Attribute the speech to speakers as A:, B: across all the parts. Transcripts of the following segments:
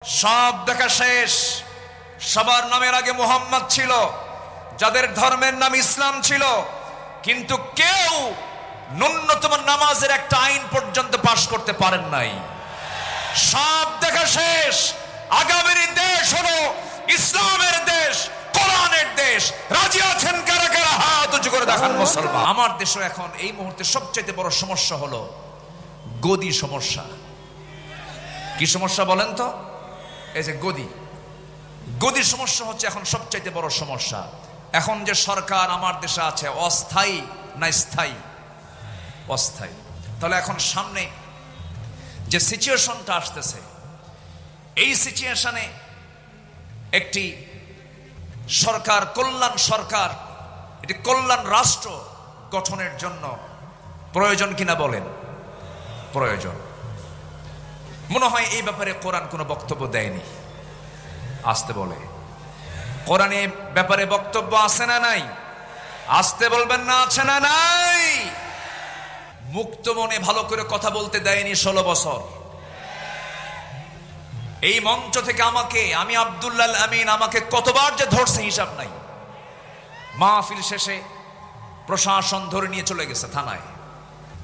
A: সব দেখা শেষ। সবার নামের আগে মুহাম্মদ ছিল, যাদের ধর্মের নাম ইসলাম ছিল, কিন্তু কেউ ন্যূনতম নামাজের একটা আইন পর্যন্ত পাশ করতে পারেন নাই। সব দেখা শেষ। আগামীর দেশ হলো ইসলামের দেশ, কোরআনের দেশ। রাজি আছেন কারা কারা? হাত উঁচু করে দেখান মুসলমান। আমার দেশে এখন এই মুহূর্তে সবচেয়ে বড় সমস্যা হলো গদি সমস্যা। কি সমস্যা বলেন তো? এই যে গদি সমস্যা হচ্ছে এখন সবচেয়ে বড় সমস্যা। এখন যে সরকার আমার দেশে আছে, অস্থায়ী না স্থায়ী? অস্থায়ী। তাহলে এখন সামনে যে সিচুয়েশনটা আসতেছে, এই সিচুয়েশনে একটি সরকার, কল্যাণ সরকার, এটি কল্যাণ রাষ্ট্র গঠনের জন্য প্রয়োজন কিনা বলেন? প্রয়োজন। মনে হয় এই ব্যাপারে কোরআন কোনো বক্তব্য দেয়নি। আসতে বলে, কোরআনে ব্যাপারে বক্তব্য আছে না নাই? আসতে বলবেন না, আছে না নাই? মুক্ত মনে ভালো করে কথা বলতে দেয়নি 16 বছর। এই মঞ্চ থেকে আমি আব্দুল্লাহ আমিন, আমাকে কতবার যে ধরছে হিসাব নাই। মাহফিল শেষে প্রশাসন ধরে নিয়ে চলে গেছে থানায়।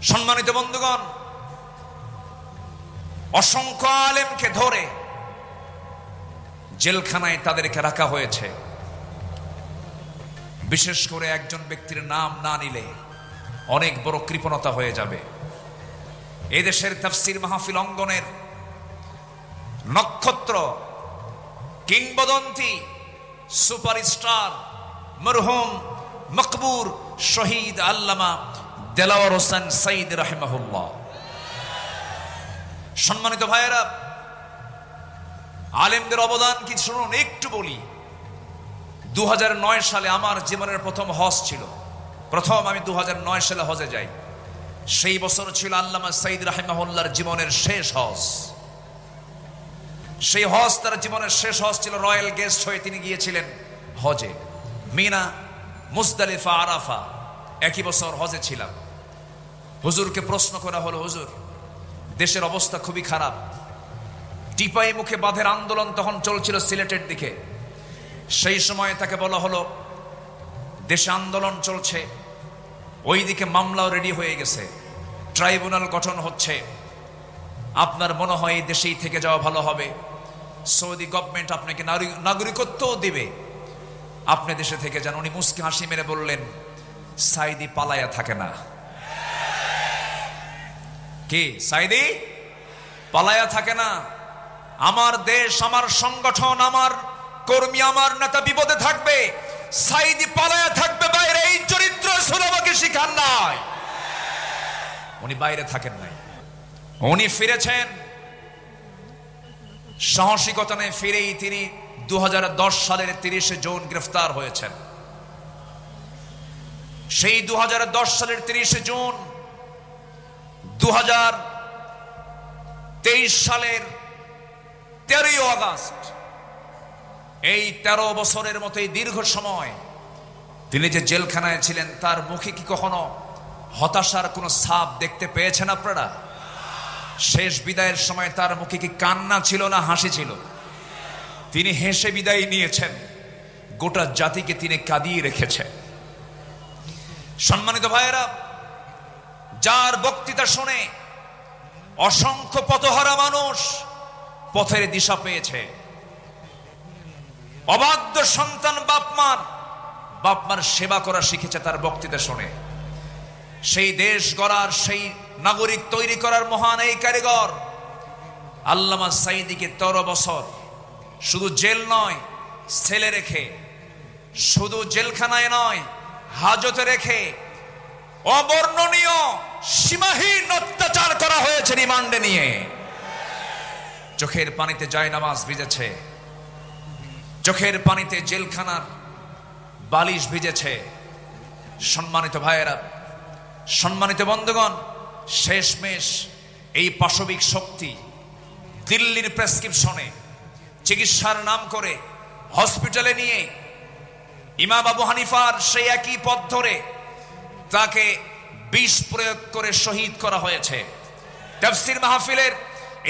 A: সম্মানিত বন্ধুগণ, অসংখ্য আলেমকে ধরে জেলখানায় তাদেরকে রাখা হয়েছে। বিশেষ করে একজন ব্যক্তির নাম না নিলে অনেক বড় কৃপণতা হয়ে যাবে। এদেশের তাফসীর মাহফিল অঙ্গনের নক্ষত্র, কিংবদন্তি, সুপারস্টার, মরহুম মকবুর শহীদ আল্লামা দেলাওয়ার হোসেন সাইদ রাহিমাহুল্লাহ। সম্মানিত ভাইয়েরা, আলেমদের অবদান কি শুনুন, একটু বলি। 2009 সালে আমার জীবনের প্রথম হজ ছিল। আমি 2009 সালে হজে যাই। সেই বছর ছিল আল্লামা সাইদ রাহিমাহুল্লাহর জীবনের শেষ হজ। সেই হজ তার জীবনের শেষ হজ ছিল। রয়্যাল গেস্ট হয়ে তিনি গিয়েছিলেন হজে। মিনা, মুজদালিফা, আরাফা একই বছর হজে ছিলাম। হুজুরকে প্রশ্ন করা হলো, হুজুর দেশের অবস্থা খুবই খারাপ। টিপাই মুখে বাঁধের আন্দোলন তখন চলছিল সিলেটের দিকে। সেই সময় তাকে বলা হলো, দেশে আন্দোলন চলছে, ওইদিকে মামলাও রেডি হয়ে গেছে, ট্রাইব্যুনাল গঠন হচ্ছে, আপনার মনে হয় দেশেই থেকে যাওয়া ভালো হবে। সৌদি গভর্নমেন্ট আপনাকে নাগরিকত্বও দিবে, আপনি দেশে থেকে যান। উনি মুস্কি হাসি মেরে বললেন, সাইদি পালায়া থাকে না। কি সাইদি পালায়া থাকে না? আমার দেশ, আমার সংগঠন, আমার কর্মী, আমার নেতা বিপদে থাকবে, সাইদি পালায়া থাকবে বাইরে। এই চরিত্র আমাকে শিখান নাই। উনি বাইরে থাকেন নাই, উনি ফিরেছেন। সাহসিকতা নিয়ে ফিরেই তিনি 2010 সালের 30 জুন গ্রেফতার হয়েছেন। সেই 2010 সালের 30 জুন 2023 সালের 13 আগস্ট, এই 13 বছরের মতো এই দীর্ঘ সময় তিনি যে জেলখানায় ছিলেন, তার মুখে কি কখনো হতাশার কোনো ছাপ দেখতে পেয়েছেন আপনারা? শেষ বিদায়ের সময় তার মুখে কি কান্না ছিল না হাসি ছিল? তিনি হেসে বিদায় নিয়েছেন। গোটা জাতিকে তিনি কাঁদিয়ে রেখেছেন। সম্মানিত ভাইয়েরা, যার বক্তৃতা শুনে অসংখ্য পথহারা মানুষ পথের দিশা পেয়েছে। অবাধ্য সন্তান বাপমার সেবা করা শিখেছে তার বক্তৃতা শুনে। সেই দেশ গড়ার, সেই নাগরিক তৈরি করার মহান এই কারিগর আল্লামা সাইদিকে 13 বছর শুধু জেল নয়, ছেলে রেখে, শুধু জেলখানায় নয়, হাজতে রেখে অবর্ণনীয় সীমাহীন অত্যাচার করা হয়েছে রিমান্ডে নিয়ে। চোখের পানিতে জায়নামাজ ভিজেছে, চোখের পানিতে জেলখানার বালিশ ভিজেছে। সম্মানিত ভাইয়েরা, সম্মানিত বন্ধুগণ, শেষমেশ এই পাশবিক শক্তি দিল্লির প্রেসক্রিপশনে চিকিৎসার নাম করে হসপিটালে নিয়ে ইমাম আবু হানিফার সেই একই পথ ধরে তাকে বিষ প্রয়োগ করে শহীদ করা হয়েছে। তাফসীর মাহফিলের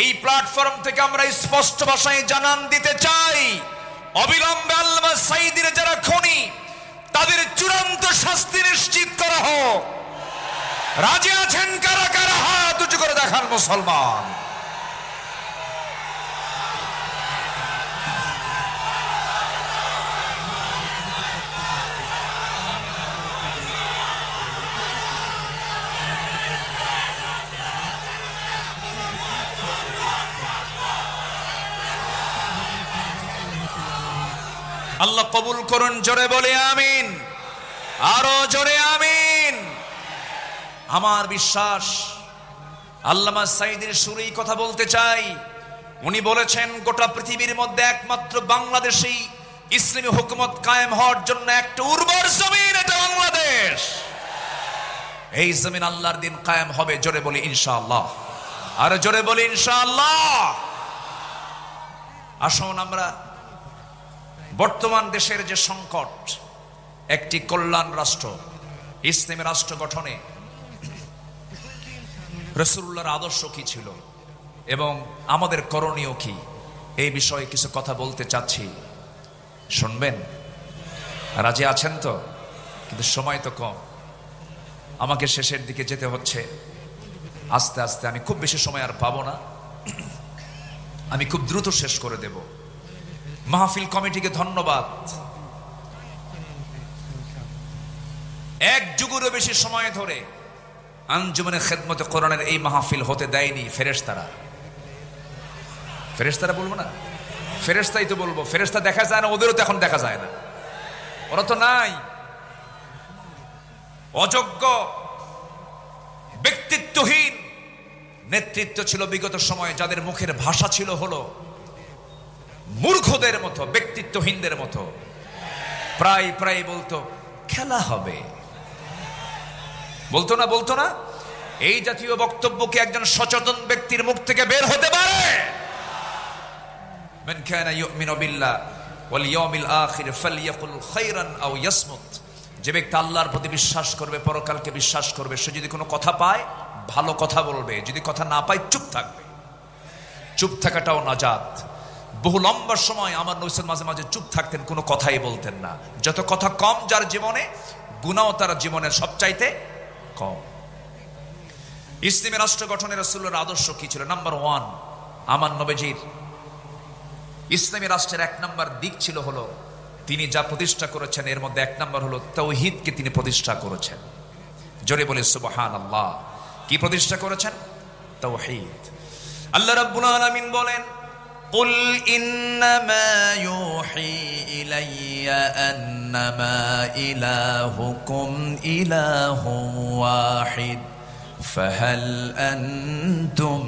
A: এই প্ল্যাটফর্ম থেকে আমরা স্পষ্ট ভাষায় জানান দিতে চাই, অবিলম্বে আল্লামা সাঈদীর যারা খুনি তাদের চূড়ান্ত শাস্তি নিশ্চিত করা হোক। রাজি আছেন কারা কারা? হাত উঁচু করে দেখান মুসলমান। আল্লাহ কবুল করুন, জোরে বলে আমিন, আরো জোরে আমিন। আমার বিশ্বাস আল্লামা সাঈদীর শুরুই কথা বলতে চাই। উনি বলেছেন গোটা পৃথিবীর মধ্যে একমাত্র বাংলাদেশেই ইসলামী হুকুমত কায়েম হওয়ার জন্য একটা উর্বর জমিন, এটা বাংলাদেশ। এই জমিন আল্লাহর দিন কায়েম হবে, জোরে বলি ইনশাআল্লাহ, আর জোরে বলি ইনশাআল্লাহ। আসুন আমরা বর্তমান দেশের যে সংকট, একটি কল্যাণ রাষ্ট্র, ইসলামী রাষ্ট্র গঠনে রাসূলুল্লাহর আদর্শ কি ছিল এবং আমাদের করণীয় কি, এই বিষয়ে কিছু কথা বলতে চাচ্ছি। শুনবেন? রাজি আছেন তো? কিন্তু সময় তো কম, আমাকে শেষের দিকে যেতে হচ্ছে আস্তে আস্তে। আমি খুব বেশি সময় আর পাবো না, আমি খুব দ্রুত শেষ করে দেব। মাহফিল কমিটিকে ধন্যবাদ। এক যুগেরও বেশি সময় ধরে আঞ্জুমানে খেদমতে কোরআনের এই মাহফিল হতে দেয়নি ফেরেশতারা। ফেরেশতারা বলবো না, ফেরেশতাই তো বলবো। ফেরেশতা দেখা যায় না, ওদেরও তো এখন দেখা যায় না, ওরা তো নাই। অযোগ্য, ব্যক্তিত্বহীন নেতৃত্ব ছিল বিগত সময়ে, যাদের মুখের ভাষা ছিল হলো মূর্খদের মতো, ব্যক্তিত্বহীনদের মতো। প্রায় প্রায় বলতো খেলা হবে, বলতো না, বলতো না? এই জাতীয় বক্তব্য কি একজন সচেতন ব্যক্তির মুখ থেকে বের হতে পারে? মান কানা ইউমিনু বিল্লাহ ওয়াল ইয়াউমিল আখির ফালইয়াকুল খায়রান আও ইয়াসমুত। যে ব্যক্তি আল্লাহর প্রতি বিশ্বাস করবে, পরকালকে বিশ্বাস করবে, সে যদি কোনো কথা পায় ভালো কথা বলবে, যদি কথা না পায় চুপ থাকবে। চুপ থাকাটাও নাজাত। বহু লম্বা সময় আমার নবী মাঝে মাঝে চুপ থাকতেন, কোনো কথাই বলতেন না। যত কথা কম যার জীবনে, গুনাহ তার জীবনের সবচাইতে কম। ইসলামী রাষ্ট্র গঠনের রাসূলের আদর্শ কি ছিল? নাম্বার 1, আমার নবীজির ইসলামী রাষ্ট্রের 1 নম্বর দিক ছিল হলো, তিনি যা প্রতিষ্ঠা করেছেন এর মধ্যে 1 নম্বর হলো তাওহীদকে তিনি প্রতিষ্ঠা করেছেন। জোরে বলে সুবহানাল্লাহ। কি প্রতিষ্ঠা করেছেন? তাওহীদ। আল্লাহ রাব্বুল আলামিন বলেন, قل إنما يوحي إلي أنما إلهكم إله واحد فهل أنتم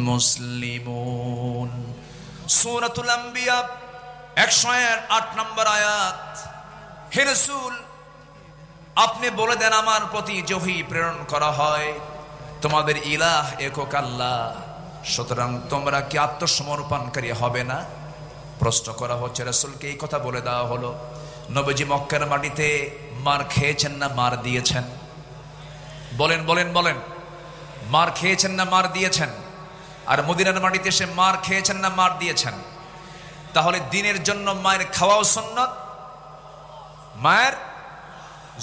A: مسلمون। সূরাতুল আম্বিয়া 108 নম্বর আয়াত। হে রাসূল, আপনি বলে দেন আমার প্রতি ওহী প্রেরণ করা হয়, তোমাদের ইলাহ একক আল্লাহ, সুতরাং তোমরা কি আত্মসমর্পণকারী হবে না? প্রশ্ন করা হচ্ছে, রাসূলকে এই কথা বলে দেওয়া হলো। নবীজি মক্কার মাটিতে মার খেয়েছেন না মার দিয়েছেন? বলেন বলেন বলেন। মার খেয়েছেন না মার দিয়েছেন? আর মদিনার মাটিতে এসে মার খেয়েছেন না মার দিয়েছেন? তাহলে দিনের জন্য মায়ের খাওয়াও সুন্নাত। মায়ের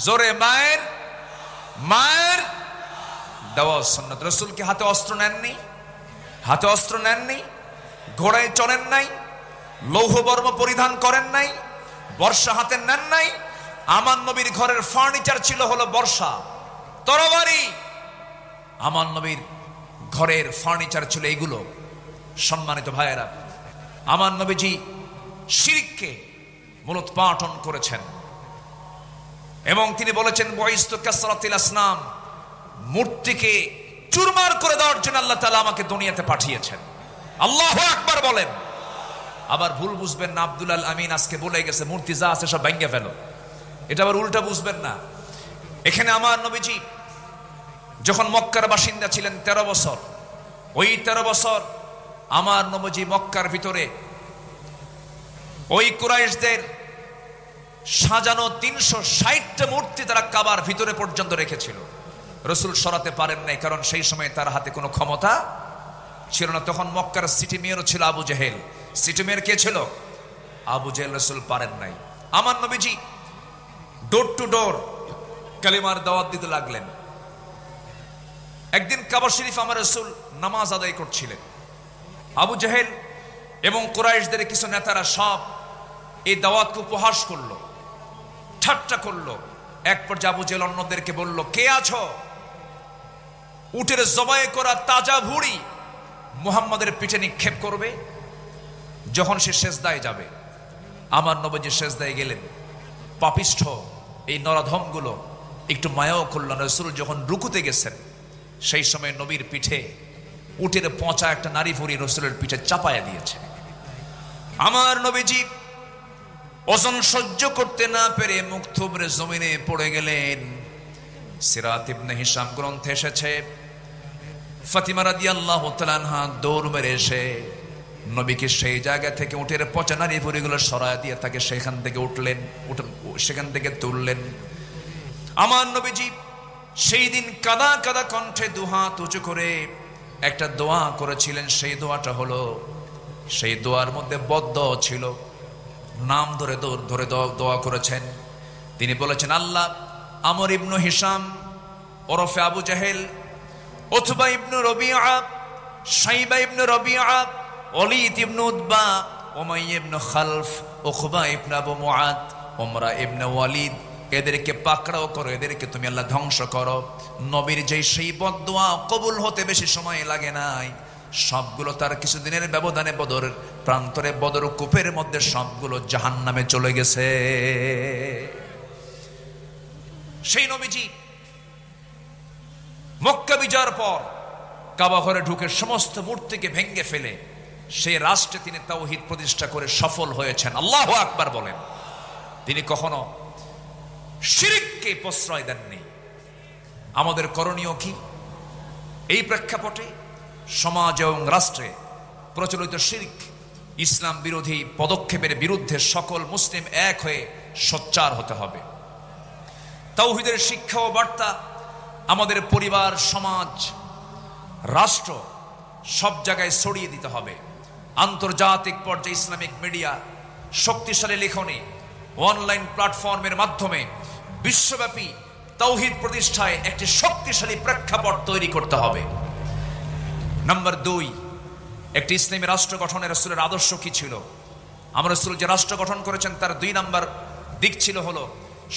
A: জোরে মায়ের মায়ের দেওয়াও সুন্নাত। রাসূল কি হাতে অস্ত্র নেননি? হাতে অস্ত্র নেননি? ঘোড়ায় চড়েন নাই? লৌহ বর্ম পরিধান করেন নাই? বর্ষা হাতে নেন নাই? আমার নবীর ঘরের ফার্নিচার ছিল হলো বর্ষা, তরবারি। আমার নবীর ঘরের ফার্নিচার ছিল এগুলো। সম্মানিত ভাইয়েরা, আমার নবীজি শিরককে মূলোৎপাটন করেছেন এবং তিনি বলেছেন, বয়স্তু কাসরাতিল আসনাম, মূর্তিকে চুরমার করে দেওয়ার জন্য আল্লাহ তাআলা আমাকে দুনিয়াতে পাঠিয়েছেন। আল্লাহু আকবার বলেন। আবার ভুল বুঝবেন না, আব্দুল আল আমিন আজকে বলে গেছে মূর্তি যা আছে সব ভেঙে ফেলো, এটা আবার উল্টা বুঝবেন না। এখানে আমার নবীজি যখন মক্কার বাসিন্দা ছিলেন 13 বছর, ওই 13 বছর আমার নবীজি মক্কার ভিতরে ওই কুরাইশদের সাজানো 360টা মূর্তি তারা কাবার ভিতরে পর্যন্ত রেখেছিল। রাসূল সরাতে পারেন নাই, কারণ সেই সময় তার হাতে কোনো ক্ষমতা ছিল না, তখন মক্কার সিটি মেয়র ছিল Abu Jahl. City mayor K ছিল? আবু জেহেল। রাসূল পারেন নাই। আমার নবীজি ডোর টু ডোর কালিমার দাওয়াত দিতে লাগলেন। একদিন কাবা শরীফ আমার রাসূল নামাজ আদায় করছিলেন। আবু জেহেল এবং কুরাইশদের কিছু নেতারা সব এই দাওয়াতকে উপহাস করলো, ঠাট্টা করলো। এক পর্যায়ে আবু জেহেল অন্যদেরকে বলল, কে আছো? উটের জবাই করা তাজা ভুঁড়ি মুহাম্মাদের পিঠে নিক্ষেপ করবে যখন সে সেজদায় যাবে। আমার নবীজি সেজদায় গেলেন। পাপিষ্ঠ এই নরাধমগুলো একটু মায়াও করল। রাসূল যখন রুকুতে গেছেন সেই সময় নবীর পিঠে উটের পচা একটা নারী ভুঁড়ি রাসূলের পিঠে চাপায়া দিয়েছে। আমার নবীজি ওজন সহ্য করতে না পেরে মুখ থুবড়ে জমিনে পড়ে গেলেন। সিরাত ইবনে হিশাম গ্রন্থে এসেছে, ফাতিমা রাদিয়াল্লাহু তাআলা আনহা দৌড় মেরে এসে নবীকে সেই জায়গা থেকে উটের পচা নারী ভুঁড়িগুলো সরায় দিয়ে তাকে সেখান থেকে তুললেন। আমার নবীজি সেই দিন কাদা কাদা কণ্ঠে দুহাত উঁচু করে একটা দোয়া করেছিলেন। সেই দোয়াটা হলো, সেই দোয়ার মধ্যে বদদোয়া ছিল, নাম ধরে ধরে দোয়া করেছেন। তিনি বলেছেন, আল্লাহ আমর ইবনু হিশাম ওরফে আবু জাহেল, উতবা ইবনু রবিআ, শাইবা ইবনু রবিআ, ওলীদ ইবনু উতবা, উমাইয়া ইবনু খালফ, উকবা ইবনু আবু মুআত, উমরা ইবনু ওয়ালিদ, এদেরকে পাকড়াও করো, এদেরকে তুমি আল্লাহ ধ্বংস করো। নবীর যেই সেই বদদোয়া কবুল হতে বেশি সময় লাগে নাই, সবগুলো তার কিছুদিনের ব্যবধানে বদরের প্রান্তরে বদর কূপের মধ্যে সবগুলো জাহান্নামে চলে গেছে। সেই নবীজি মক্কা বিজয়ের পর কাবা ঘরে ঢুকে সমস্ত মূর্তিকে ভেঙ্গে ফেলে সেই রাষ্ট্রে তিনি তাওহীদ প্রতিষ্ঠা করে সফল হয়েছেন। আল্লাহু আকবার বলেন। তিনি কখনো শিরককে প্রশ্রয় দেননি। আমাদের করণীয় কি? এই প্রেক্ষাপটে সমাজ এবং রাষ্ট্রে প্রচলিত শিরক ইসলাম বিরোধী পদক্ষেপের বিরুদ্ধে সকল মুসলিম এক হয়ে সোচ্চার হতে হবে। তাওহীদের শিক্ষা ও বার্তা আমাদের পরিবার, সমাজ, রাষ্ট্র সব জায়গায় ছড়িয়ে দিতে হবে। আন্তর্জাতিক পর্যায়ে ইসলামিক মিডিয়া, শক্তিশালী লেখনী, অনলাইন প্ল্যাটফর্মের মাধ্যমে বিশ্বব্যাপী তাওহীদ প্রতিষ্ঠায় একটি শক্তিশালী প্রেক্ষাপট তৈরি করতে হবে। নাম্বার 2, একটি ইসলামী রাষ্ট্র গঠনের রাসূলের আদর্শ কি ছিল? আমার রাসূল যে রাষ্ট্র গঠন করেছেন তার 2 নাম্বার দিক ছিল হলো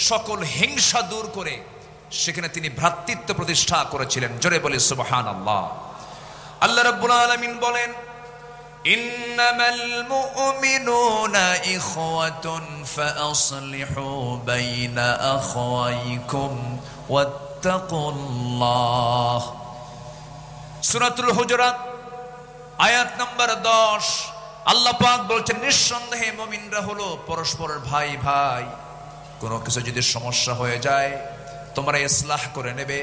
A: সকল হিংসা দূর করে সেখানে তিনি ভ্রাতৃত্ব প্রতিষ্ঠা করেছিলেন। জোরে বলি সুবহানাল্লাহ। আল্লাহ রাব্বুল আলামিন বলেন, ইন্নামাল মুমিনুনা ইখওয়াতুন ফাআসলিহু বাইনা আখাওয়াইকুম ওয়াত্তাকুল্লাহ। সূরাতুল হুজুরাত আয়াত নাম্বার 10। আল্লাহ পাক বলছেন, নিঃসন্দেহে মুমিনরা হলো পরস্পরের ভাই ভাই। কোনো কিছু যদি সমস্যা হয়ে যায় তোমরা ইসলাহ করে নেবে,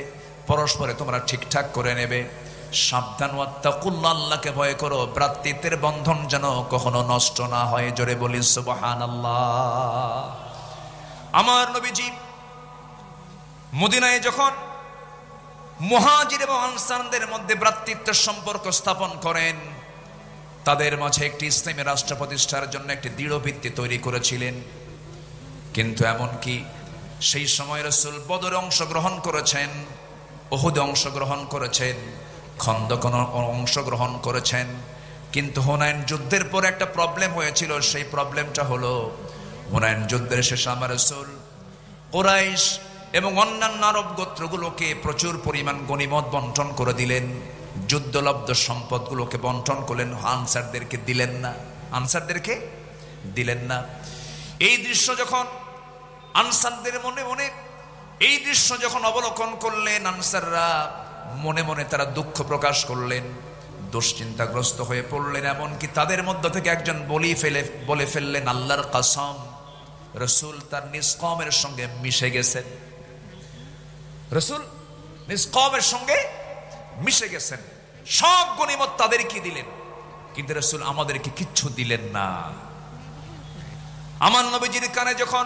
A: পরস্পরে তোমরা ঠিকঠাক করে নেবে। সাবধান, ওয়াত্তাকুল্লাহ, আল্লাহকে ভয় করো, ভ্রাতৃত্বের বন্ধন যেন কখনো নষ্ট না হয়। জোরে বলি সুবহানাল্লাহ। আমার নবীজি মদিনায় যখন মুহাজির এবং আনসারদের মধ্যে ভ্রাতৃত্বের সম্পর্ক স্থাপন করেন, তাদের মাঝে একটি ইসলামী রাষ্ট্র প্রতিষ্ঠার জন্য একটি দৃঢ় ভিত্তি তৈরি করেছিলেন। কিন্তু এমনকি সেই সময় রাসূল বদরে অংশগ্রহণ করেছেন, উহুদে অংশগ্রহণ করেছেন, খন্দকে অংশগ্রহণ করেছেন। কিন্তু হুনাইন যুদ্ধের পর একটা প্রবলেম হয়েছিল। সেই প্রবলেমটা হলো হুনাইন যুদ্ধের শেষে আমার রাসূল কুরাইশ এবং অন্যান্য আরব গোত্রগুলোকে প্রচুর পরিমাণ গনিমত বন্টন করে দিলেন। যুদ্ধলব্ধ সম্পদগুলোকে বন্টন করলেন, আনসারদেরকে দিলেন না। এই দৃশ্য যখন আনসারদের মনে মনে এই দৃশ্য যখন অবলোকন করলেন, আনসাররা মনে মনে তারা দুঃখ প্রকাশ করলেন, দুশ্চিন্তাগ্রস্ত হয়ে পড়লেন। এমনকি তাদের মধ্য থেকে একজন বলে ফেললেন, আল্লাহর কসম, রাসূল তার নিজ কওমের সঙ্গে মিশে গেছেন। রাসূল নিজ কওমের সঙ্গে মিশে গেছেন। সব গনিমত তাদেরকে দিলেন, কিন্তু রাসূল আমাদেরকে কিচ্ছু দিলেন না। আমার নবীজির কানে যখন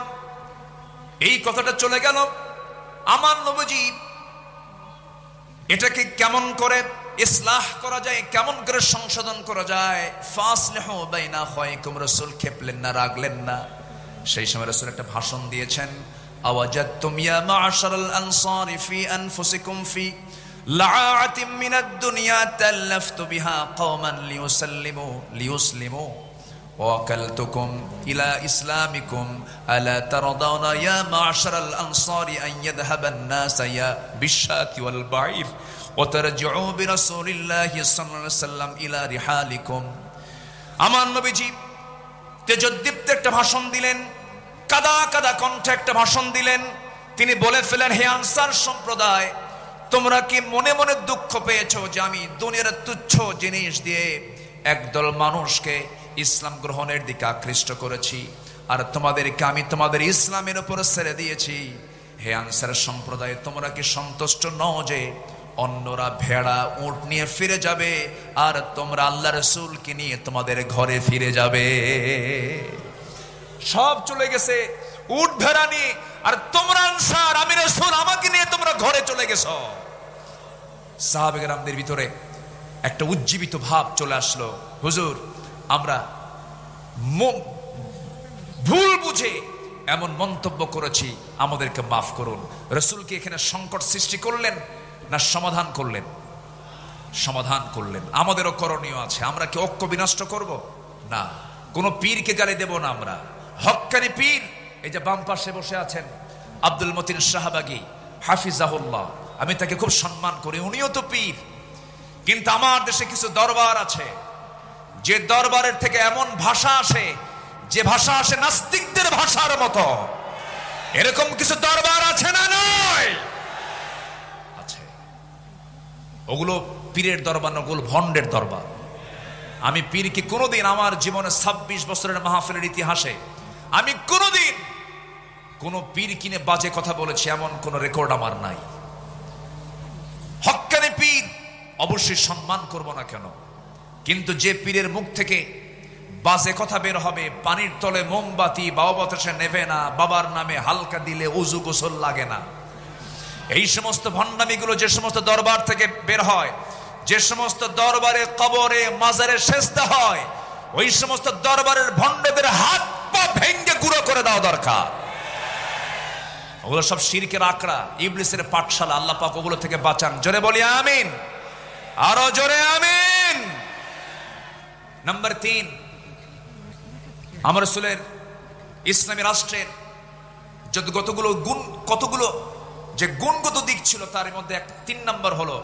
A: এই কথাটা চলে গেল, আমার নবীজি এটাকে কেমন করে ইসলাহ করা যায়, কেমন করে সংশোধন করা যায়। ফাসলিহু বাইনা আখাইকুম, রাসূল খেপলেন না, রাগলেন না। সেই সময় রাসূল একটা ভাষণ দিয়েছেন, আওয়াজাতুম ইয়া মা'শারাল আনসারি ফি আনফুসিকুম ফি লাআতিম মিনাদ দুনিয়া তাল্লাফতু বিহা কওমান লিয়ুসলিমু ওয়াকালতুকুম ইলা ইসলামিকুম আলা তারদাউনা ইয়া মা'শারাল আনসারি আন ইয়াযহাবান নাস ইয়া বিশাতি ওয়াল বাঈর ওয়া তারজিউ বিরাসূলিল্লাহি সাল্লাল্লাহু আলাইহি ওয়াসাল্লাম ইলা রিহালিকুম। আমার নবীজি তেজোদ্দীপ্ত একটা ভাষণ দিলেন, কাদা কাদা কণ্ঠে একটা ভাষণ দিলেন। তিনি বলে ফেলেন, হে আনসার সম্প্রদায়, তোমরা কি মনে মনে দুঃখ পেয়েছো যে আমি দুনিয়ার তুচ্ছ জিনিস দিয়ে একদল মানুষকে ইসলাম গ্রহণের দিকে আকৃষ্ট করেছি, আর তোমাদেরকে আমি তোমাদের ইসলামের উপর ছেড়ে দিয়েছি। হে আনসার সম্প্রদায়, তোমরা কি সন্তুষ্ট নও যে অন্যরা ভেড়া উট নিয়ে ফিরে যাবে আর তোমরা আল্লাহ রাসূলকে নিয়ে তোমাদের ঘরে ফিরে যাবে? সব চলে গেছে উট ভেড়া নিয়ে, আর তোমরা আনসার, আমি রাসূল, আমাকে নিয়ে তোমরা ঘরে চলে গেছো। সাহাবে কেরামদের ভিতরে একটা উজ্জীবিত ভাব চলে আসলো, হুজুর আমরা ভুল বুঝে এমন মন্তব্য করেছি, আমাদেরকে মাফ করুন। রাসূল কি এখানে সংকট সৃষ্টি করলেন না সমাধান করলেন? সমাধান করলেন। আমাদেরও করণীয় আছে। আমরা কি ঐক্য বিনষ্ট করব? না। কোন পীরকে গালি দেব না আমরা। হক্কানি পীর, এই যে বাম পাশে বসে আছেন আব্দুল মতিন শাহবাগী হাফিজাহুল্লাহ, আমি তাকে খুব সম্মান করি, উনিও তো পীর। কিন্তু আমার দেশে কিছু দরবার আছে, যে দরবারের থেকে এমন ভাষা আসে, যে ভাষা আসে নাস্তিকদের ভাষার মতো। এরকম কিছু দরবার আছে না? নয় আছে। ওগুলো পীরের দরবার না, ওগুলো ভণ্ডের দরবার। আমি পীরকে কোনোদিন আমার জীবনে 26 বছরের মাহফিলের ইতিহাসে আমি কোনোদিন কোন পীর কিনে বাজে কথা বলেছি এমন কোন রেকর্ড আমার নাই। হক্কানি পীর অবশ্যই সম্মান করব না কেন, কিন্তু যে পীরের মুখ থেকে বাজে কথা বের হবে, পানির তলে মোমবাতি বাবা বাতাসে নেবে না, বাবার নামে হালকা দিলে ওযু গোসল লাগে না, এই সমস্ত ভণ্ডামিগুলো যে সমস্ত দরবার থেকে বের হয়, যে সমস্ত দরবারে কবরে মাজারে সেজদা হয়, ওই সমস্ত দরবারের ভণ্ডদের হাত পা ভেঙে গুঁড়ো করে দেওয়া দরকার। ওগুলো সব শিরকের আকড়া, ইবলিসের পাঠশালা। আল্লাহ পাক ওগুলো থেকে বাঁচান। জোরে বলি আমিন, আরো জোরে আমিন। নাম্বার 3, আমার রাসূলের ইসলামী রাষ্ট্রের কতগুলো যে গুণগত দিক ছিল, তার মধ্যে 3 নম্বর হলো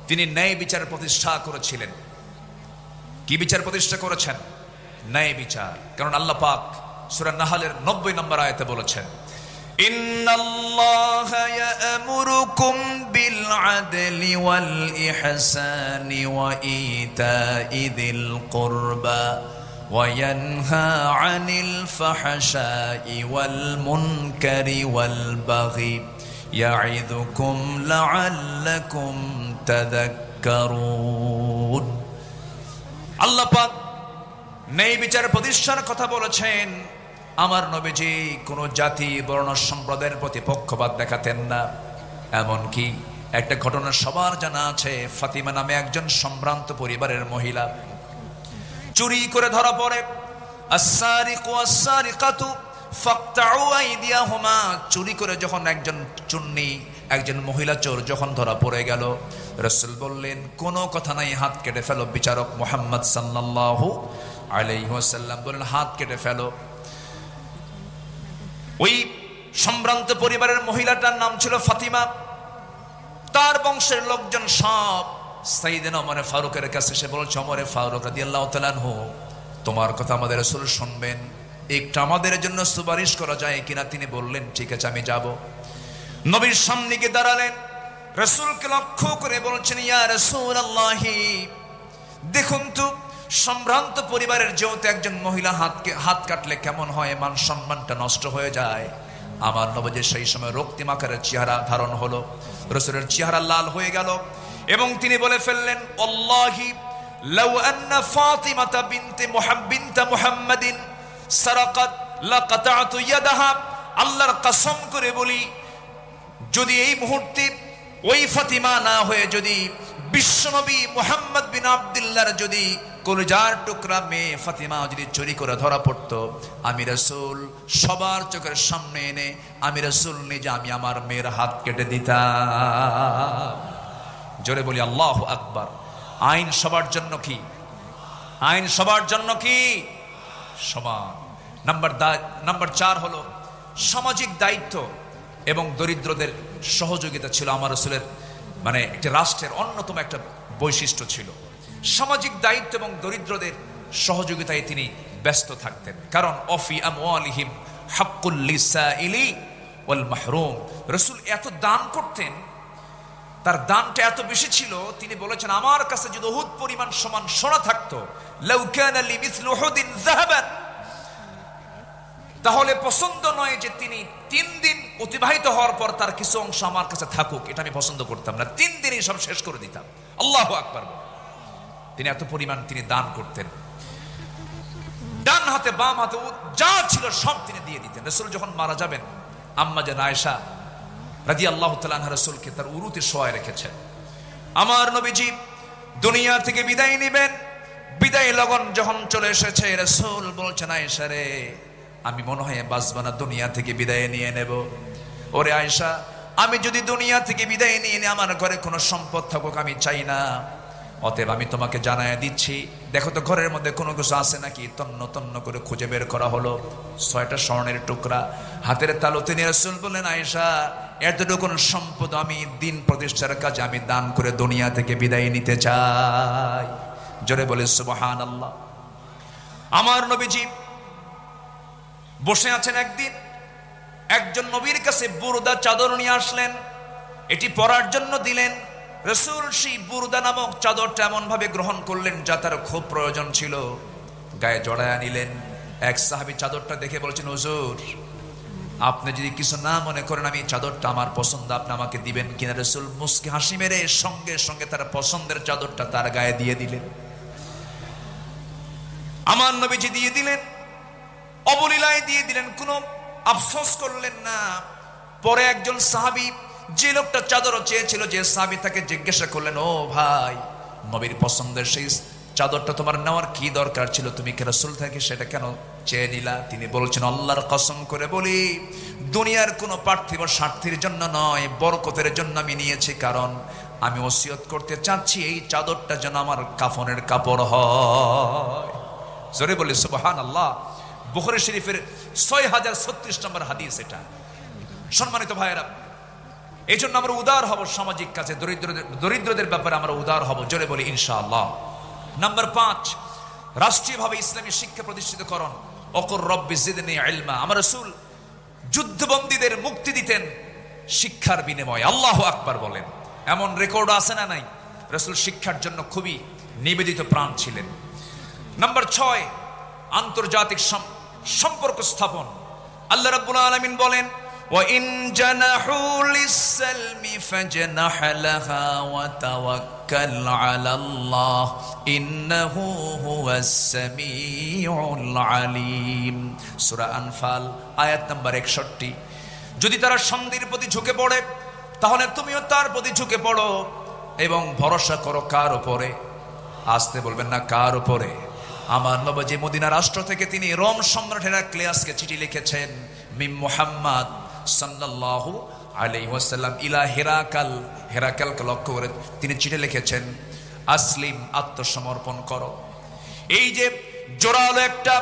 A: তিনি ন্যায় বিচারের প্রতিষ্ঠা করেছিলেন। কি বিচার প্রতিষ্ঠা করেছেন? ন্যায় বিচার। কারণ আল্লাহ পাক সূরা নাহলের 90 নম্বর আয়াতে বলেছেন, ইন্নাল্লাহা ইয়া'মুরুকুম বিল আদলি ওয়াল ইহসানি ওয়া ইতা'i যিল কুরবা ওয়া ইয়ানহা আনিল ফাহশাই ওয়াল মুনকারি ওয়াল বাগি ইয়া'iদুকুম লা'আল্লাকুম তাযাক্কারুন। আল্লাহ পাক ন্যায় বিচার প্রতিষ্ঠার কথা বলেছেন। আমার নবীজি কোন জাতি বর্ণ সম্প্রদায়ের প্রতি পক্ষপাত দেখাতেন না। এমনকি একটা ঘটনা সবার জানা আছে, ফাতিমা নামে একজন সম্ভ্রান্ত পরিবারের মহিলা চুরি করে ধরা পড়ে। আস-সারিকু ওয়াস-সারিকাতু ফাকতাউ আইদিয়াহুমা। চুরি করে যখন একজন মহিলা চোর যখন ধরা পড়ে গেল, রাসূল বললেন কোনো কথা নাই, হাত কেটে ফেলো। বিচারক মুহাম্মদ সাল্লাল্লাহু আলাইহি ওয়াসাল্লাম বললেন হাত কেটে ফেলো। ওই সম্ভ্রান্ত পরিবারের মহিলাটার নাম ছিল ফাতিমা। তার বংশের লোকজন সব সাইয়েদনা ওমর ফারুকের কাছে এসে বলছে, ওমর ফারুক রাদিয়াল্লাহু তাআলা আনহু, তোমার কথা আমাদের রাসূল শুনবেন, একটু আমাদের জন্য সুপারিশ করা যায় কিনা? তিনি বললেন ঠিক আছে, আমি যাব। নবীর সামনে গিয়ে দাঁড়ালেন, রাসূলকে লক্ষ্য করে বলছেন, ইয়া রাসূলুল্লাহি, দেখুন তো সম্ভ্রান্ত পরিবারের যেহেতু একজন মহিলা হাত কাটলে কেমন হয়, মান সম্মানটা নষ্ট হয়ে যায়। আমার নবীজি সেই সময় রক্তিম আকারের চেহারা ধারণ হলো, রাসূলের চেহারা লাল হয়ে গেল এবং তিনি বলে ফেললেন, আল্লাহি লাউ আন্না ফাতিমাতা বিনতে মুহাম্মাদিন সারাকাত লাকাতাতু ইয়াদাহা। আল্লাহর কসম করে বলি, যদি এই মুহূর্তে ওই ফাতিমা না হয়ে যদি বিশ্বনবী মুহাম্মদ বিন আব্দুল্লাহর যদি কলিজার টুকরা মেয়ে ফাতিমা যদি চুরি করে ধরা পড়তো, আমি রাসূল সবার চোখের সামনে এনে আমি রাসূল নিজে আমি আমার মেয়ের হাত কেটে দিতাম। জোরে বলি আল্লাহু আকবার। আইন সবার জন্য কি? আইন সবার জন্য কি? সমান। নাম্বার 4 হলো সামাজিক দায়িত্ব এবং দরিদ্রদের সহযোগিতা ছিল আমার রাসূলের, মানে একটি রাষ্ট্রের অন্যতম একটা বৈশিষ্ট্য ছিল। সামাজিক দায়িত্ব এবং দরিদ্রদের সহযোগিতায় তিনি ব্যস্ত থাকতেন। কারণ অফি আমওয়ালিহিম হাক্কুল লিসাইলি ওয়াল মাহরুম, রাসূল এত দান করতেন, তার দানটা এত বেশি ছিল, তিনি বলেছেন আমার কাছে যদি উহুদ পরিমাণ সমান সোনা থাকতো, লাউ কানা লিমিসলু উহুদিন যাহাবান, তাহলে পছন্দ নয় যে তিনি 3 দিন অতিবাহিত হওয়ার পর তার কিছু অংশ আমার কাছে থাকুক, এটা আমি পছন্দ করতাম না, 3 দিনই সব শেষ করে দিতাম। আল্লাহু আকবার। তিনি এত পরিমাণ তিনি দান করতেন, ডান হাতে বাম হাতে যা ছিল সব তিনি দিয়ে দিতেন। রাসূল যখন মারা যাবেন, আম্মা জান আয়েশা রাদিয়াল্লাহু তাআলা আনহা রাসূলকে তার উরুতে শোয়ায় রেখেছেন। আমার নবীজি দুনিয়া থেকে বিদায় নেবেন, বিদায় লগন যখন চলে এসেছে, রাসূল বলছেন আয়েশা রে, আমি মনে হয় বাঁচব না, দুনিয়া থেকে বিদায় নিয়ে নেব। ওরে আয়েশা, আমি যদি দুনিয়া থেকে বিদায় নিয়ে নিই, আমার ঘরে কোনো সম্পদ থাকুক আমি চাই না, অতএব আমি তোমাকে জানায় দিচ্ছি, দেখো তো ঘরের মধ্যে কোনো কিছু আছে নাকি। তন্ন তন্ন করে খুঁজে বের করা হলো 6টা স্বর্ণের টুকরা হাতের তালুতে নিয়ে রাসূল বললেন, আয়েশা এতটুকু সম্পদ আমি দিন প্রতিষ্ঠার কাজে আমি দান করে দুনিয়া থেকে বিদায় নিতে চাই। জোরে বলে সুবহানাল্লাহ। আমার নবীজি বসে আছেন, একদিন একজন নবীর কাছে বুরদা চাদর নিয়ে আসলেন, এটি পরার জন্য দিলেন। রাসূল সেই বুরদা নামক চাদরটা এমন ভাবে গ্রহণ করলেন যা তার খুব প্রয়োজন ছিল, গায়ে জড়ায়া নিলেন। এক সাহাবী চাদরটা দেখে বলছেন, হুজুর আপনি যদি কিছু না মনে করেন আমি চাদরটা আমার পছন্দ, আপনি আমাকে দিবেন কিনা। রাসূল মুস্কি হাসি মেরে সঙ্গে সঙ্গে তার পছন্দের চাদরটা তার গায়ে দিয়ে দিলেন। আমার নবীজি দিয়ে দিলেন, অবলীলায় দিয়ে দিলেন, কোনো আফসোস করলেন না। পরে একজন সাহাবী, যে লোকটা চাদর চেয়েছিল, যে সাহাবী তাকে জিজ্ঞাসা করলেন, ও ভাই, নবীর পছন্দের সেই চাদরটা তোমার নেওয়ার কি দরকার ছিল, তুমি কি রাসূল থেকে সেটা কেন চেয়ে নিলা? তিনি বলছেন, আল্লাহর কসম করে বলি, দুনিয়ার কোনো পার্থিব স্বার্থের জন্য নয়, বরকতের জন্য আমি নিয়েছি। কারণ আমি ওসিয়ত করতে চাচ্ছি এই চাদরটা যেন আমার কাফনের কাপড় হয়। জোরে বলি সুবহানাল্লাহ। বুখারী শরীফের 6036 নম্বর হাদিস এটা। সম্মানিত ভাইয়েরা, এই জন্য আমরা উদার হব সামাজিক কাজে, দরিদ্রদের ব্যাপারে আমরা উদার হব। জোরে বলি ইনশাআল্লাহ। নাম্বার 5, রাষ্ট্রীয়ভাবে ইসলামী শিক্ষা প্রতিষ্ঠিতকরণ। অকুর রব্বি জিদনি ইলমা। আমার রাসূল যুদ্ধবন্দীদের মুক্তি দিতেন শিক্ষার বিনিময়ে। আল্লাহু আকবার বলেন। এমন রেকর্ড আছে না নাই? রাসূল শিক্ষার জন্য খুবই নিবেদিত প্রাণ ছিলেন। নাম্বার 6, আন্তর্জাতিক সম্পর্ক স্থাপন। আল্লাহ রাব্বুল আলামিন বলেন, وَإِن جَنَحُوا لِلسَّلْمِ فَاجْنَحْ لَهَا وَتَوَكَّلْ عَلَى اللَّهِ إِنَّهُ هُوَ السَّمِيعُ الْعَلِيمُ। সূরা আনফাল আয়াত নাম্বার 61। যদি তারা সন্ধির প্রতি ঝুঁকে পড়ে, তাহলে তুমিও তার প্রতি ঝুঁকে পড়ো এবং ভরসা করো কার উপরে? আসতে বলবেন না, কার উপরে? আমার নবী মদিনা রাষ্ট্র থেকে তিনি রোম সম্রাট হেরাক্লিয়াসকে চিঠি লিখেছেন, মিম মুহাম্মদ সাল্লাল্লাহু আলাইহি ওয়াসাল্লাম ইলা হেরাকালকে লক্ষ্য করে তিনি চিঠি লিখেছেন, আসলিম, আত্মসমর্পণ করো। এই যে জোরালো একটা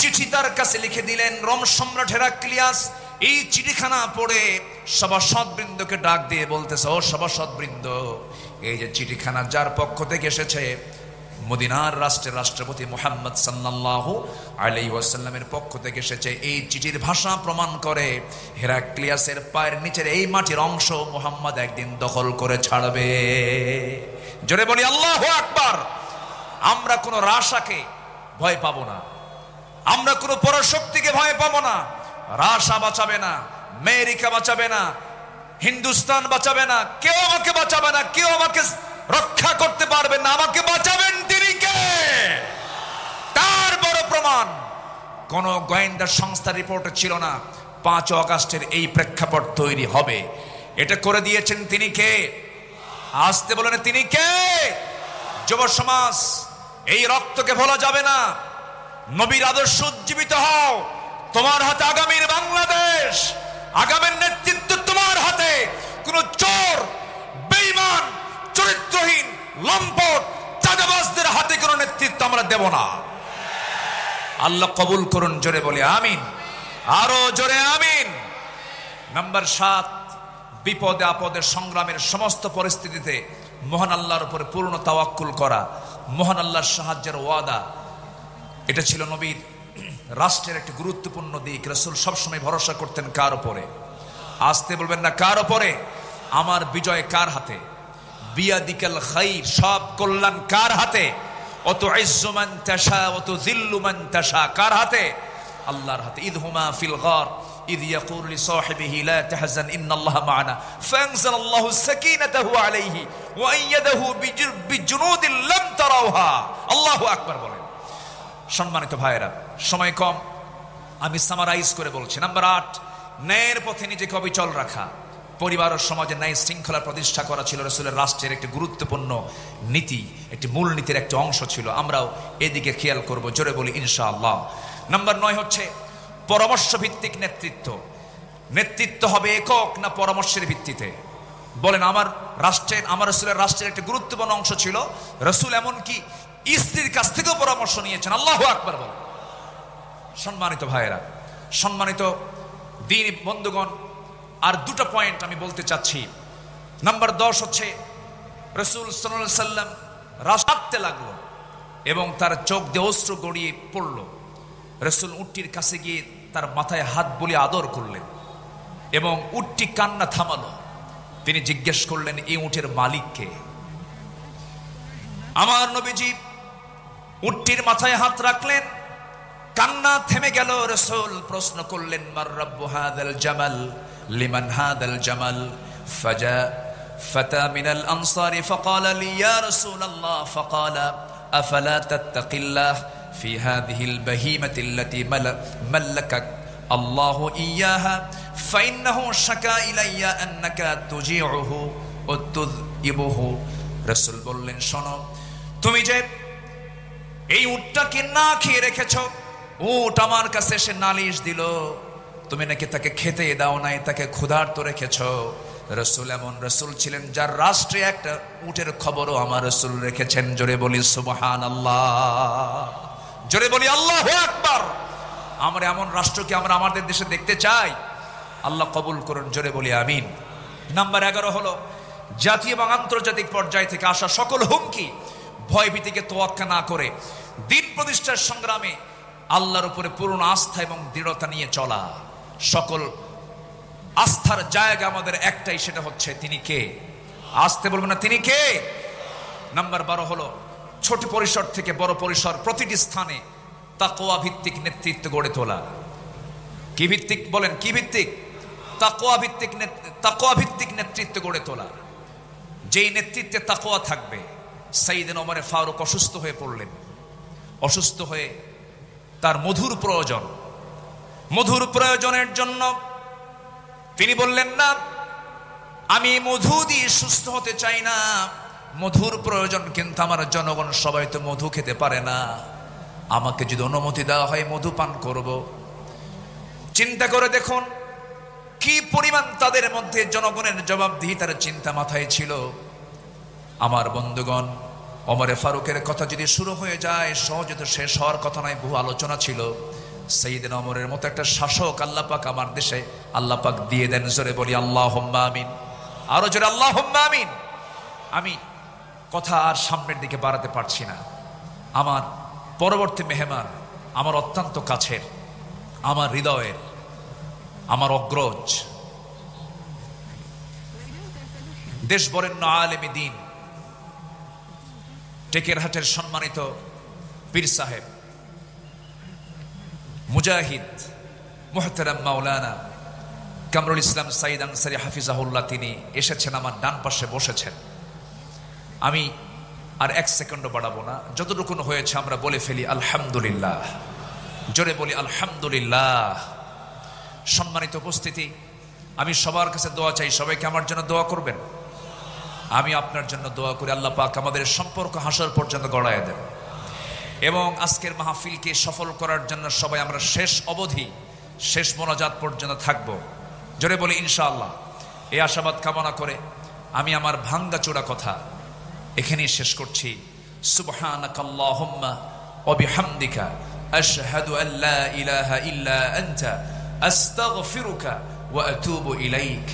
A: চিঠি তার কাছে লিখে দিলেন রোম সম্রাট হেরাক্লিয়াস। এই চিঠিখানা পড়ে সভাসদবৃন্দকে ডাক দিয়ে বলতেছে, ও সভাসদবৃন্দ, এই যে চিঠিখানা যার পক্ষ থেকে এসেছে, মদিনার রাষ্ট্রের রাষ্ট্রপতি মুহাম্মদ সাল্লাল্লাহু আলাইহি ওয়াসাল্লামের পক্ষ থেকে এসেছে। এই চিঠির ভাষা প্রমাণ করে হেরাক্লিয়াসের পায়ের নিচের এই মাটির অংশ মুহাম্মদ একদিন দখল করে ছাড়বে। জোরে বলি আল্লাহু আকবার। আমরা কোনো রাশাকে ভয় পাবো না, আমরা কোনো পরাশক্তিকে ভয় পাবো না। রাশা বাঁচাবে না, আমেরিকা বাঁচাবে না, হিন্দুস্তান বাঁচাবে না, কেউ আমাকে বাঁচাবে না, কেউ আমাকে রক্ষা করতে পারবেন না। আমাকে বাঁচাবেন তিনি কে? তার বড় প্রমাণ কোন গোয়েন্দা সংস্থার রিপোর্টে ছিল না 5 আগস্টের এই প্রেক্ষাপট তৈরি হবে। এটা করে দিয়েছেন তিনি কে? আসতে বলেন তিনি কে? যুব সমাজ, এই রক্তকে ভোলা যাবে না। নবীর আদর্শ উজ্জীবিত হও। তোমার হাতে আগামীর বাংলাদেশ, আগামীর নেতৃত্ব তোমার হাতে। কোন চোর, বেঈমান, চরিত্রহীন, লম্পট, চাঁদাবাজদের হাতে কোন নেতৃত্ব আমরা দেব না। আল্লাহ কবুল করুন। জোরে বলি আমিন, আরো জোরে আমিন। নাম্বার 7, বিপদে আপদে সংগ্রামের সমস্ত পরিস্থিতিতে মহান আল্লাহর উপরে পূর্ণ তাওয়াক্কুল করা, মহান আল্লাহর সাহায্যের ওয়াদা, এটা ছিল নবীর রাষ্ট্রের একটি গুরুত্বপূর্ণ দিক। রাসূল সবসময় ভরসা করতেন কার উপরে? আসতে বলবেন না কার উপরে? আমার বিজয় কার হাতে? বিয়াদিকাল খাইর, সব কল্যাণ কার হাতে? অতুইজ্জু মান তাশা ওয়া তুযিল্লু মান তাশা, কার হাতে? আল্লাহর হাতে। ইদহুমা ফিল গার ইয ইয়াকুলু লিসাহিবিহি লা তাহজান ইন্নাল্লাহা মা'ানা ফাআনজালাল্লাহু সাকিনাতাহু আলাইহি ওয়া আইয়াদাহু বিজুনুদিন লাম তারাউহা। আল্লাহু আকবার বলেন। সম্মানিত ভাইরা, সময় কম, আমি সামারাইজ করে বলছি। নাম্বার 8, ন্যায়ের পথে নিজেকে অবিচল রাখা। পরিবার ও সমাজে ন্যায় শৃঙ্খলা প্রতিষ্ঠা করা ছিল রাসূলের রাষ্ট্রের একটি গুরুত্বপূর্ণ নীতি, একটি মূল নীতির একটি অংশ ছিল। আমরাও এদিকে খেয়াল করব। জোরে বলি ইনশাআল্লাহ। নাম্বার 9 হচ্ছে পরামর্শ ভিত্তিক নেতৃত্ব। নেতৃত্ব হবে একক না পরামর্শের ভিত্তিতে? বলেন, আমার রাসূলের রাষ্ট্রের একটি গুরুত্বপূর্ণ অংশ ছিল রাসূল এমনকি স্ত্রীর কাছ থেকেও পরামর্শ নিয়েছেন। আল্লাহু আকবার বলেন। সম্মানিত ভাইয়েরা, সম্মানিত দ্বীনি বন্ধুগণ, আর দুটো পয়েন্ট আমি বলতে চাচ্ছি। নাম্বার 10 হচ্ছে রাসূল সাল্লাল্লাহু আলাইহি সাল্লাম রাস্তাতে লাগলো এবং তার চোখ দিয়ে অশ্রু গড়িয়ে পড়ল। রাসূল উটটির কাছে গিয়ে তার মাথায় হাত বুলিয়ে আদর করলেন এবং উটটি কান্না থামালো। তিনি জিজ্ঞেস করলেন, এই উটের মালিক কে? আমার নবীজি উটটির মাথায় হাত রাখলেন, কান্না থেমে গেল। রাসূল প্রশ্ন করলেন, মার রাব্বু হাদাল জামাল লিমান হাদাল জামাল? ফাজা ফাতা মিনাল আনসারি ফাকালা লি ইয়া রাসূলাল্লাহ ফাকালা আফালা তাত্তাকিল্লাহ ফি হাযিহিল বাহিমাতি আল্লাতী মাল্লাকাক আল্লাহু ইয়াহা ফাইন্নাহু শাকা ইলাইয়া আন্নাকা তুজিউহু ওয়া তুযইবুহু। রাসূল বললেন, শোনো, তুমি যে এই উটটাকে না খেয়ে রেখেছো, উট আমার কাছে এসে নালিশ দিল, তুমি নাকি তাকে খেতে দাও নাই, তাকে ক্ষুধার্ত রেখেছো। রাসূল এমন রাসূল ছিলেন যার রাষ্ট্রে একটা উটের খবরও আমার রাসূল রেখেছেন। জোরে বলি সুবহানাল্লাহ, জোরে বলি আল্লাহু আকবার। আমরা এমন রাষ্ট্রকে আমরা আমাদের দেশে দেখতে চাই। আল্লাহ কবুল করুন। জোরে বলি আমিন। নাম্বার 11 হলো জাতীয় এবং আন্তর্জাতিক পর্যায় থেকে আসা সকল হুমকি, ভয়ভীতিকে তোয়াক্কা না করে দিন প্রতিষ্ঠার সংগ্রামে আল্লাহর উপরে পূর্ণ আস্থা এবং দৃঢ়তা নিয়ে চলা। সকল আস্থার জায়গা আমাদের একটাই, সেটা হচ্ছে তিনি কে? আসতে বলবেন না তিনি কে? নাম্বার 12 হলো ছোট পরিসর থেকে বড় পরিসর, প্রতিটি স্থানে তাকওয়া ভিত্তিক নেতৃত্ব গড়ে তোলা। কি ভিত্তিক? বলেন কি ভিত্তিক? তাকওয়া ভিত্তিক নেতৃত্ব গড়ে তোলা। যেই নেতৃত্বে তাকওয়া থাকবে। সাইয়েদনা ওমর ফারুক অসুস্থ হয়ে পড়লেন। অসুস্থ হয়ে তার মধুর প্রয়োজনের জন্য তিনি বললেন, না, আমি মধু দিয়ে সুস্থ হতে চাই না, মধুর প্রয়োজন, কিন্তু আমার জনগণ সবাই তো মধু খেতে পারে না, আমাকে যদি অনুমতি দেওয়া হয় মধু পান করব। চিন্তা করে দেখুন কি পরিমাণ তাদের মধ্যে জনগণের জবাবদিহিতার চিন্তা মাথায় ছিল। আমার বন্ধুগণ, ওমর ফারুকের কথা যদি শুরু হয়ে যায় সহজে তো শেষ হওয়ার কথা নয়, বহু আলোচনা ছিল। সাইয়েদনা ওমরের মতো একটা শাসক আল্লাহ পাক আমার দেশে আল্লাহ পাক দিয়ে দেন। জোরে বলি আল্লাহুম্মা আমিন, আরো জোরে আল্লাহুম্মা আমিন। আমি কথা আর সামনের দিকে বাড়াতে পারছি না। আমার পরবর্তী মেহমান আমার অত্যন্ত কাছের, আমার হৃদয়ের, আমার অগ্রজ, দেশ বরেণ্য আলেম দ্বীন, টেকেরহাটের সম্মানিত পীর সাহেব, মুজাহিদ, মুহতারাম মাওলানা কামরুল ইসলাম সাইদ আনসারী হাফিজাহুল্লাহ, তিনি এসেছেন, আমার ডান পাশে বসেছেন। আমি আর 1 সেকেন্ডও বাড়াবো না, যতটুকু হয়েছে আমরা বলে ফেলি আলহামদুলিল্লাহ। জোরে বলি আলহামদুলিল্লাহ। সম্মানিত উপস্থিতি, আমি সবার কাছে দোয়া চাই, সবাইকে আমার জন্য দোয়া করবেন। আমি আপনার জন্য দোয়া করি আল্লাহ পাক আমাদের সম্পর্ক হাসর পর্যন্ত গড়ায় দেন এবং আজকের মাহফিলকে সফল করার জন্য সবাই আমরা শেষ অবধি শেষ মোনাজাত পর্যন্ত থাকব। জোরে বলি ইনশাআল্লাহ। এই আশাবাদ কামনা করে আমি আমার ভাঙ্গাচোরা কথা এখানেই শেষ করছি। সুবহানাকাল্লাহুম্মা ওয়া বিহামদিকা আশহাদু আল্লা ইলাহা ইল্লা আনতা আস্তাগফিরুকা ওয়া আতুবু ইলাইক।